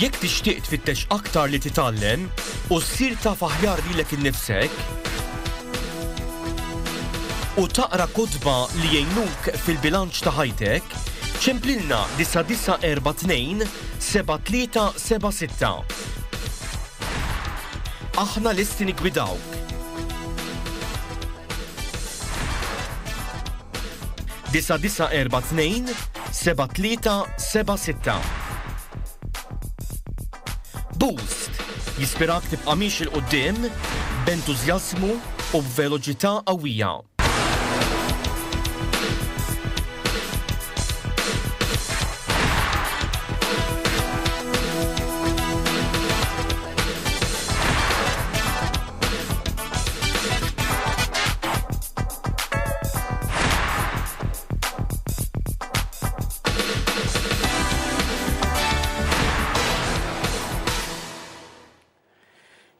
Jekk tixtieq tfittex aktar li titgħallem u ssir taf aħjar lilek innifsek u taqra kutba li jgħinuk fil-bilanċ ta' ħajtek, ċemplilna 9942 7376. Aħna lesti niggwidawk. 9942 7376. Boost jispirak tibqa' mix il-qudiem b'entużjażmu u b'veloċità qawwija.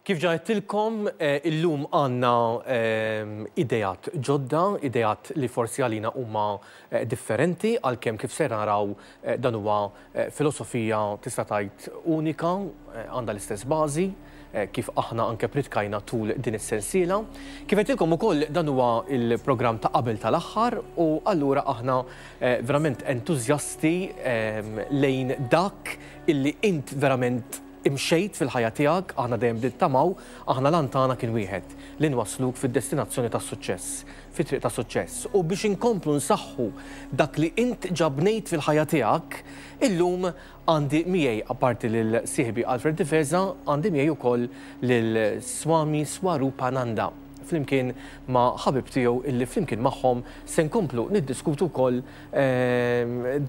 Kif ġajtilkom, illum għanna idejat ġodda, idejat li forsi għalina huma differenti, għalkemm kif ser naraw dan huwa filosofija tista' tgħid unika, għandha l-istess bażi, kif aħna anke pritkajna tul din is-sensiela. Kif għedtilkom ukoll dan huwa il-programm ta' qabel tal-aħħar u allura aħna verament entużjasti lejn dak illi int verament imxejt fil-ħajja tiegħek, aħna dejjem nittamaw, aħna lantana kien wieħed li nwasluk fid-destinazzjoni tas-suċċess, fit-triq ta' suċċess. U biex inkomplu nsaħħu dak li int ġabnejt fil-ħajja tiegħek, illum għandi miegħi apparti lil sieħbi Alfred Difesa, għandi miegħi wkoll lil Swami Swarupananda. Flimkien ma' ħabib tiegħu illi flimkien magħhom se nkomplu niddiskutu wkoll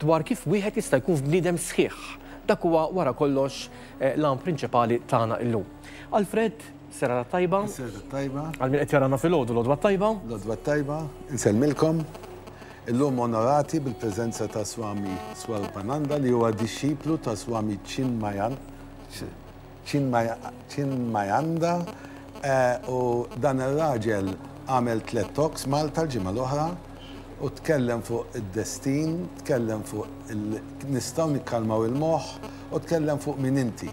dwar kif wieħed jista' jkun bniedem sħiħ. Dak huwa wara kollox l-għan prinċipali tagħna illum. Alfred, serata tajba. Serata tajba. Għalmin qed jarana fil-għodu l-għodwa tajba. L-għodwa tajba. Insellmilkom. Illum onorati bil-preżenza ta' Swami Swarupananda li huwa disċiplu ta' Swami Chinmayanda u dan ir-raġel għamel 3 talks Malta l-ġimgħa l-oħra u tkellem fuq id-destin, tkellem fuq nistgħu nikkalmaw il-moħħ u tkellem fuq min inti.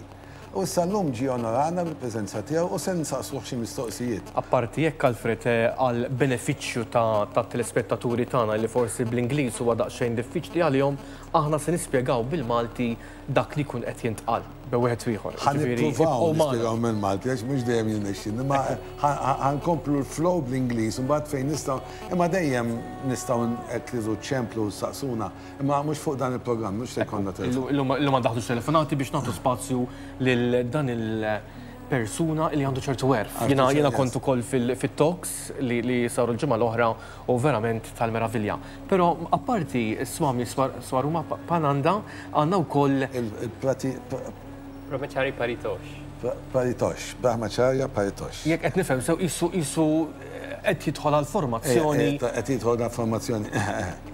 U issa llum ġie onorana bil-preżenza tiegħu u se nsaqsuh xi mistoqsijiet. Apparti jekk Alfred għal benefiċċju ta' telespettaturi tagħna li forsi bl-Ingliż huwa daqsxejn diffiċli għalihom, aħna se nispjegaw bil-Malti dak li jkun qed jintqal b'wieħed ieħor. Ħanippruvaw nispjegaw mill-Malti għax mhux dejjem jirnexxin, imma ħankomplu l-flow bl-Ingliż u mbagħad fejn nistgħu, imma dejjem nistgħu nkriżu ċemplu saqsuna, imma mhux fuq dan il-programm, mhux se jkollna telefon. Illum ma daħlux telefonati biex nagħtu spazju lil dan il-persuna li għandu ċertu werf. Jiena kont ukoll fit-talks li saru l-ġimgħa l-oħra u verament tal-meravilja. Però apparti Swami Swarupananda għandna wkoll Brahmachari Paritosh. Paritosh, Brahmacharya Paritosh. Jekk qed nifhem sew isu qed jidħol għall-formazzjoni. Qed jidħol għall-formazzjoni.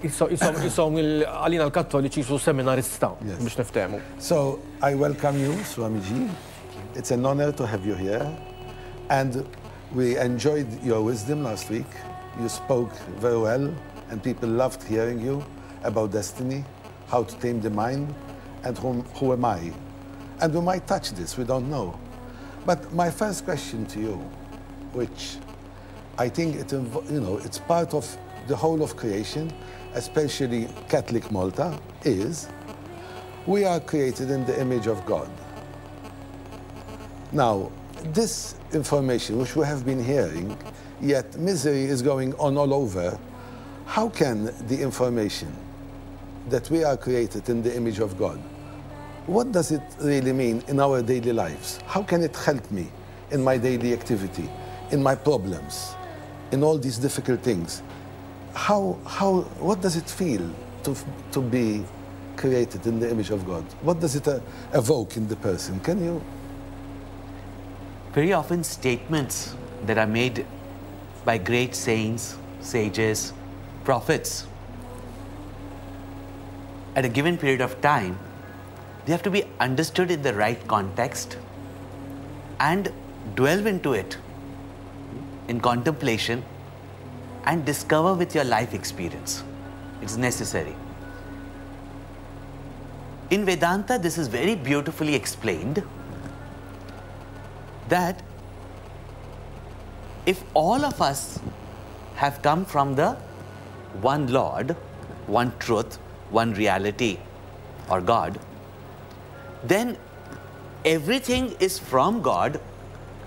Isom għalina l-Kattoliċi jisu seminarista biex niftehmu. So, I welcome you, Swamiji. It's an honor to have you here. And we enjoyed your wisdom last week. You spoke very well, and people loved hearing you about destiny, how to tame the mind, and who am I? And we might touch this, we don't know. But my first question to you, which I think it's part of the whole of creation, especially Catholic Malta, is we are created in the image of God. Now, this information which we have been hearing, yet misery is going on all over, how can the information that we are created in the image of God, what does it really mean in our daily lives? How can it help me in my daily activity, in my problems, in all these difficult things? What does it feel to be created in the image of God? What does it evoke in the person? Can you? Very often statements that are made by great saints, sages, prophets, at a given period of time, they have to be understood in the right context and delve into it in contemplation and discover with your life experience. It's necessary. In Vedanta, this is very beautifully explained that if all of us have come from the one Lord, one truth, one reality, or God, then everything is from God,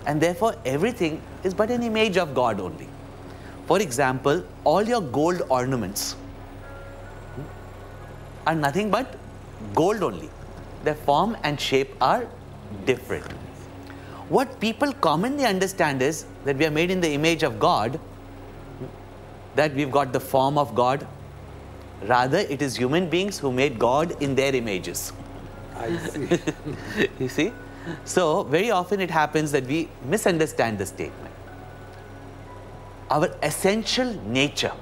and therefore everything is but an image of God only. For example, all your gold ornaments are nothing but gold only. Their form and shape are different. What people commonly understand is that we are made in the image of God, that we've got the form of God. Rather, it is human beings who made God in their images. I see. You see? So, very often it happens that we misunderstand the statement. Our essential nature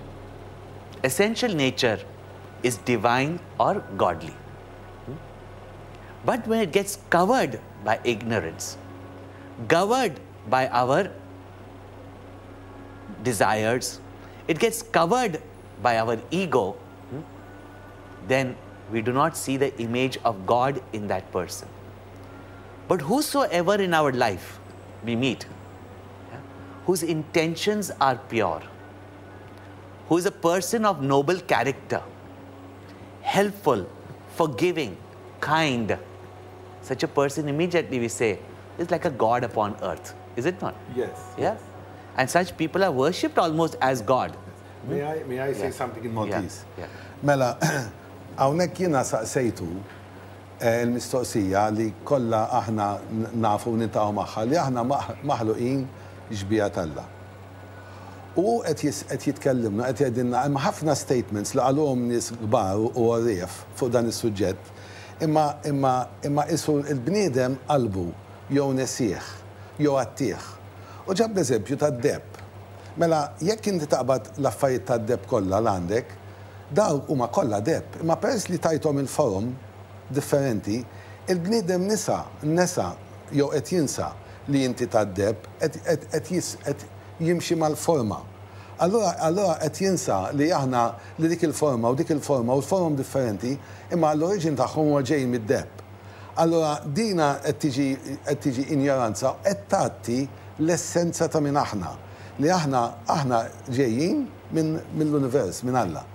is divine or godly. But when it gets covered by ignorance, covered by our desires, it gets covered by our ego, then we do not see the image of God in that person. But whosoever in our life we meet, whose intentions are pure, who is a person of noble character, helpful, forgiving, kind, such a person immediately we say is like a God upon earth. Is it not? Yes. Yeah? And such people are worshipped almost as God. May I say something in Maltese? Yeah. Mela, hawnhekk jiena saqsejtu l-mistoqsija li kollha aħna nafu nintaqgħu magħha li aħna maħluqin ġbija talla. U qed jitkellimna, qed jgħidilna hemm ħafna statements li qaluhom nies kbar u għarrief fuq dan is-suġġett, imma isu l-bniedem qalbu jew nesieħ jew għattieħ. U ġab l-eżempju tad-debb. Mela, jekk inti taqbad l-affarijiet tad-debb kollha l għandek, daw huma kollha debb, imma peress li tajthom il-forum differenti, il-bniedem nesa jew qed jinsa li inti tad-debb qed jimxi mal-forma. Allura qed jinsa li aħna li dik il-forma u dik il-forma u l-forum differenti, imma l-oriġin tagħhom huwa ġej mid-debb. Allura dina qed tiġi ignoranza u qed tagħti l-essenza ta' min aħna. Li aħna ġejjin mill-univers, minn Alla.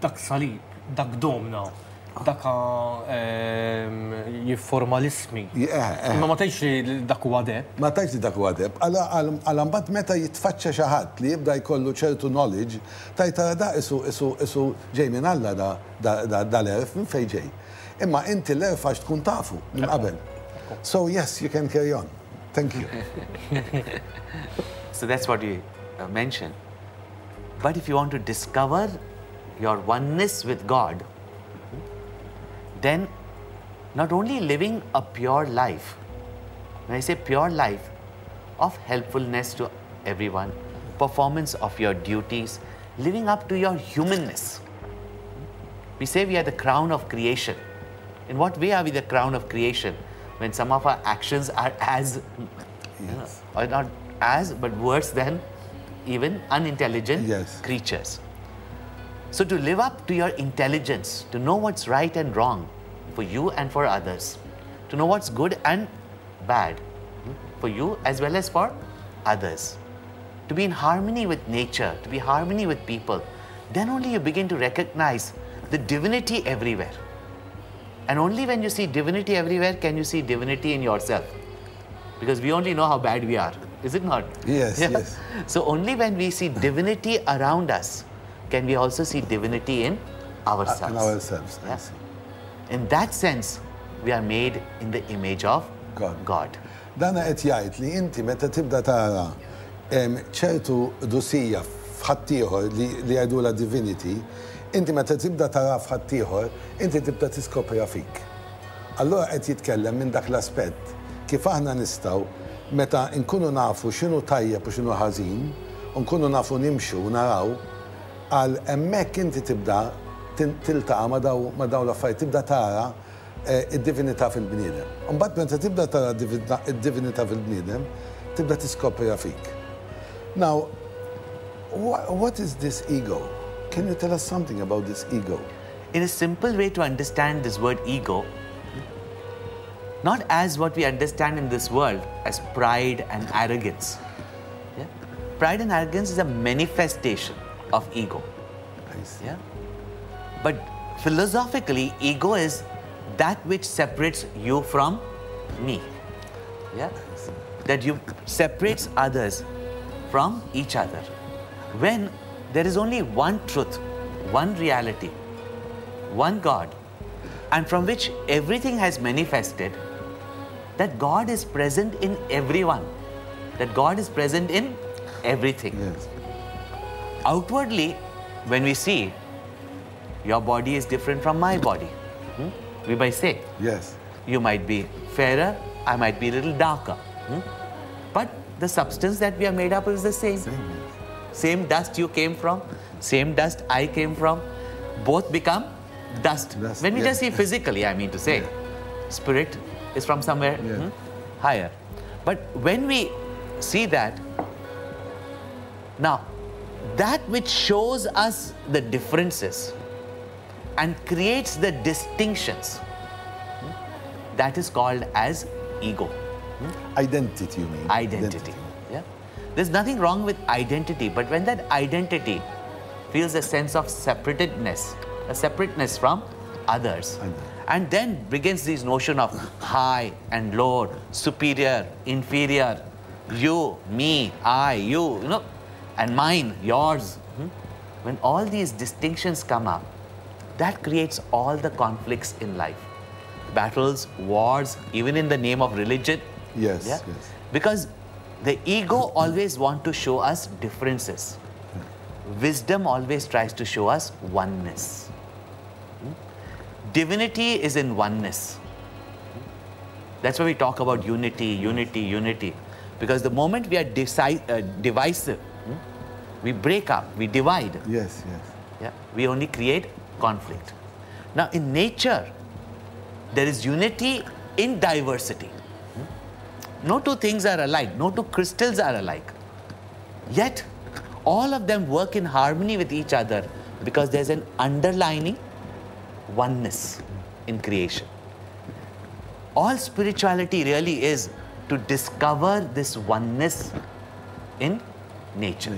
Dak salib, dak domna, dak jiformalismi. Ma tajx li dak huwa deb. Ma tajx li dak huwa deb. Għal mbagħad meta jitfaċċa xi ħadd li jibda jkollu ċertu knowledge, tajta da isu ġej minn Alla dal-erf minn fejn ġej. Imma inti l-erf għax tkun tafu minn qabel. So yes, you can carry on. Thank you. So that's what you mentioned. But if you want to discover your oneness with God, then not only living a pure life, when I say pure life, of helpfulness to everyone, performance of your duties, living up to your humanness. We say we are the crown of creation. In what way are we the crown of creation? When some of our actions are as, or not as, but worse than even unintelligent creatures. So to live up to your intelligence, to know what's right and wrong for you and for others, to know what's good and bad for you as well as for others, to be in harmony with nature, to be in harmony with people, then only you begin to recognize the divinity everywhere. And only when you see divinity everywhere can you see divinity in yourself. Because we only know how bad we are, is it not? Yes, yes. So only when we see divinity around us can we also see divinity in ourselves. In ourselves, yeah? In that sense, we are made in the image of God. Dana qed jgħid li inti meta tibda tara ċertu dusija f'ħaddieħor li jgħidula divinity, inti meta tibda tara f'ħaddieħor, inti tibda tiskopra fik. Allura qed jitkellem minn dak l-aspett kif aħna nistgħu meta nkunu nafu x'inhu tajjeb u x'inhu ħażin, u nkunu nafu nimxu u naraw, għal hemmhekk inti tibda tiltaqa' ma daw l-affarijiet, tibda tara id-divinità fil-bniedem. Mbagħad meta tibda tara id-divinità fil-bniedem, tibda tiskopra fik. Now, what is this ego? Can you tell us something about this ego? in a simple way to understand this word ego, not as what we understand in this world as pride and arrogance. Yeah? Pride and arrogance is a manifestation of ego. Yeah? But philosophically, ego is that which separates you from me. Yeah? That you separates others from each other. When there is only one truth, one reality, one God, and from which everything has manifested, that God is present in everyone, that God is present in everything. Yes. Outwardly, when we see, your body is different from my body. We might say, Yes. you might be fairer, I might be a little darker. But the substance that we are made up is the same. Same dust you came from, same dust I came from, both become dust. When we just see physically, I mean to say, spirit is from somewhere higher. But when we see that, now, that which shows us the differences and creates the distinctions, that is called as ego. Identity, you mean? Identity. Yeah? There's nothing wrong with identity, but when that identity feels a sense of separatedness, a separateness from others, and then begins this notion of high and low, superior, inferior, you, me, I, you know, and mine, yours. When all these distinctions come up, that creates all the conflicts in life. Battles, wars, even in the name of religion. Yes, Yeah? yes. Because the ego always wants to show us differences. Wisdom always tries to show us oneness. Divinity is in oneness. That's why we talk about unity, unity, unity. Because the moment we are divisive, we break up, we divide. Yes, yes. Yeah? We only create conflict. Now, in nature, there is unity in diversity. No two things are alike, no two crystals are alike. Yet, all of them work in harmony with each other because there's an underlying oneness in creation. All spirituality really is to discover this oneness in nature.